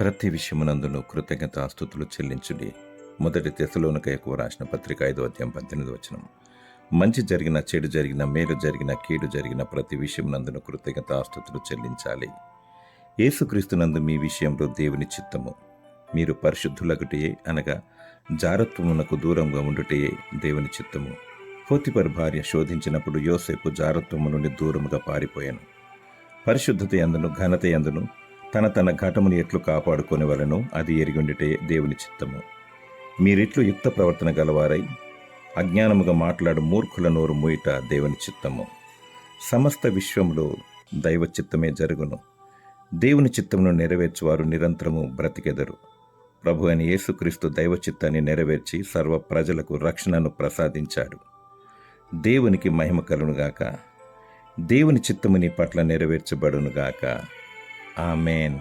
ప్రతి విషయమునందును కృతజ్ఞతాస్తుతులు చెల్లించుడి. మొదటి తెస్సలోనికయులకు రాసిన పత్రిక 5వ అధ్యాయం 18వ వచనం. మంచి జరిగిన, చెడు జరిగిన, మేలు జరిగిన, కీడు జరిగిన ప్రతి విషయమునందును కృతజ్ఞతాస్తుతులు చెల్లించాలి. యేసుక్రీస్తునందు మీ విషయంలో దేవుని చిత్తము. మీరు పరిశుద్ధులగుటయే, అనగా జారత్వమునకు దూరంగా ఉండుటయే దేవుని చిత్తము. పోతిఫరు భార్య శోధించినప్పుడు యోసేపు జారత్వము నుండి దూరముగా పారిపోయాను. పరిశుద్ధత యందును ఘనత యందును తన ఘటమును ఎట్లు కాపాడుకొనవలెనో అది ఎరిగుండుటే దేవుని చిత్తము. మీరిట్లు యుక్త ప్రవర్తన గలవారై అజ్ఞానముగా మాట్లాడు మూర్ఖుల నోరు మూయుట దేవుని చిత్తము. సమస్త విశ్వములో దైవ చిత్తమే జరుగును. దేవుని చిత్తమును నెరవేర్చువారు నిరంతరము బ్రతికెదరు. ప్రభు అయిన యేసుక్రీస్తు దైవ చిత్తాన్ని నెరవేర్చి సర్వ ప్రజలకు రక్షణను ప్రసాదించాడు. దేవునికి మహిమ కలుగునుగాక. దేవుని చిత్తము నీ పట్ల నెరవేర్చబడునుగాక. ఆమేన్.